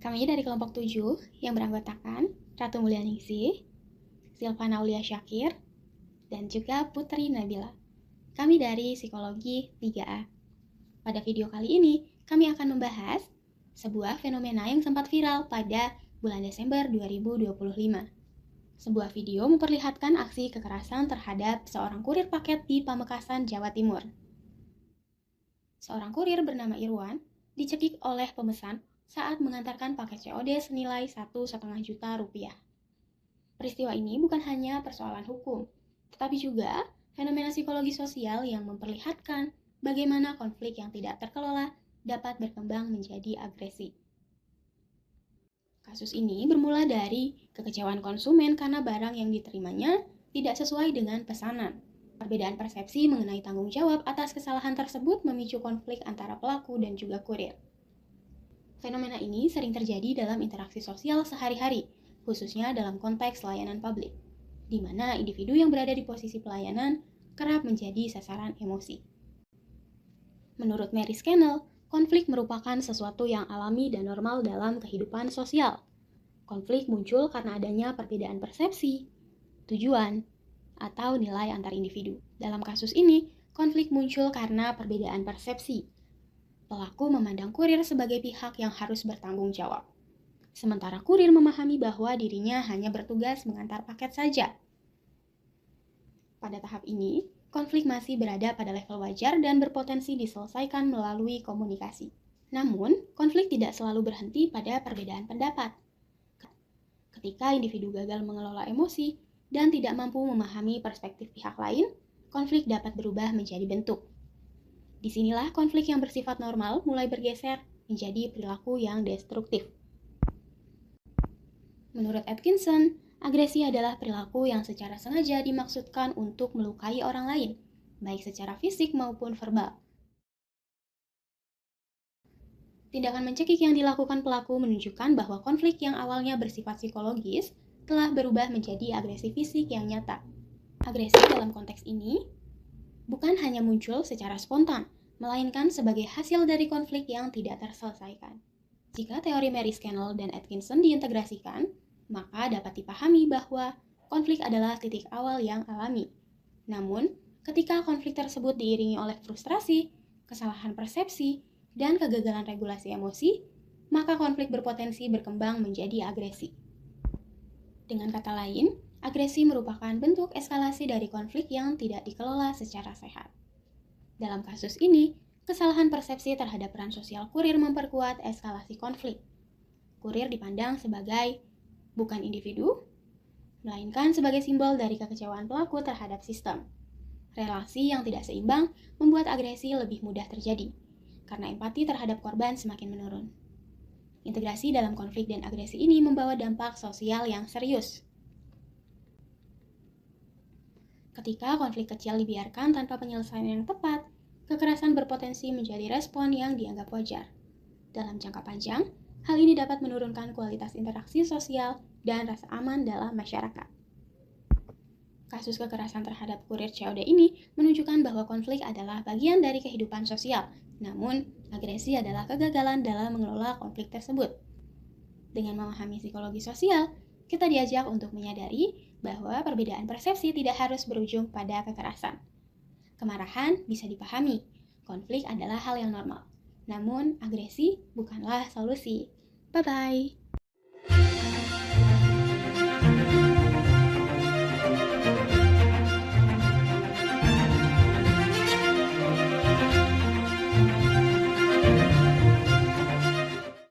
Kami dari kelompok 7 yang beranggotakan Ratu Mulyaningsih, Silvana Aulia Syakir, dan juga Putri Nabila. Kami dari Psikologi 3A. Pada video kali ini, kami akan membahas sebuah fenomena yang sempat viral pada bulan Desember 2025. Sebuah video memperlihatkan aksi kekerasan terhadap seorang kurir paket di Pamekasan, Jawa Timur. Seorang kurir bernama Irwan dicekik oleh pemesan saat mengantarkan paket COD senilai 1,5 juta rupiah. Peristiwa ini bukan hanya persoalan hukum, tetapi juga fenomena psikologi sosial yang memperlihatkan bagaimana konflik yang tidak terkelola dapat berkembang menjadi agresi. Kasus ini bermula dari kekecewaan konsumen karena barang yang diterimanya tidak sesuai dengan pesanan. Perbedaan persepsi mengenai tanggung jawab atas kesalahan tersebut memicu konflik antara pelaku dan juga kurir. Fenomena ini sering terjadi dalam interaksi sosial sehari-hari, khususnya dalam konteks layanan publik, di mana individu yang berada di posisi pelayanan kerap menjadi sasaran emosi. Menurut Mary Scannell, konflik merupakan sesuatu yang alami dan normal dalam kehidupan sosial. Konflik muncul karena adanya perbedaan persepsi, tujuan, atau nilai antar individu. Dalam kasus ini, konflik muncul karena perbedaan persepsi. Pelaku memandang kurir sebagai pihak yang harus bertanggung jawab, sementara kurir memahami bahwa dirinya hanya bertugas mengantar paket saja. Pada tahap ini, konflik masih berada pada level wajar dan berpotensi diselesaikan melalui komunikasi. Namun, konflik tidak selalu berhenti pada perbedaan pendapat. Ketika individu gagal mengelola emosi dan tidak mampu memahami perspektif pihak lain, konflik dapat berubah menjadi bentuk. Disinilah konflik yang bersifat normal mulai bergeser menjadi perilaku yang destruktif. Menurut Atkinson, agresi adalah perilaku yang secara sengaja dimaksudkan untuk melukai orang lain, baik secara fisik maupun verbal. Tindakan mencekik yang dilakukan pelaku menunjukkan bahwa konflik yang awalnya bersifat psikologis telah berubah menjadi agresi fisik yang nyata. Agresi dalam konteks ini bukan hanya muncul secara spontan, melainkan sebagai hasil dari konflik yang tidak terselesaikan. Jika teori Mary Scannell dan Atkinson diintegrasikan, maka dapat dipahami bahwa konflik adalah titik awal yang alami. Namun, ketika konflik tersebut diiringi oleh frustrasi, kesalahan persepsi, dan kegagalan regulasi emosi, maka konflik berpotensi berkembang menjadi agresi. Dengan kata lain, agresi merupakan bentuk eskalasi dari konflik yang tidak dikelola secara sehat. Dalam kasus ini, kesalahan persepsi terhadap peran sosial kurir memperkuat eskalasi konflik. Kurir dipandang sebagai bukan individu, melainkan sebagai simbol dari kekecewaan pelaku terhadap sistem. Relasi yang tidak seimbang membuat agresi lebih mudah terjadi, karena empati terhadap korban semakin menurun. Integrasi dalam konflik dan agresi ini membawa dampak sosial yang serius. Ketika konflik kecil dibiarkan tanpa penyelesaian yang tepat, kekerasan berpotensi menjadi respon yang dianggap wajar. Dalam jangka panjang, hal ini dapat menurunkan kualitas interaksi sosial dan rasa aman dalam masyarakat. Kasus kekerasan terhadap kurir COD ini menunjukkan bahwa konflik adalah bagian dari kehidupan sosial, namun agresi adalah kegagalan dalam mengelola konflik tersebut. Dengan memahami psikologi sosial, kita diajak untuk menyadari bahwa perbedaan persepsi tidak harus berujung pada kekerasan. Kemarahan bisa dipahami, konflik adalah hal yang normal. Namun, agresi bukanlah solusi. Bye-bye!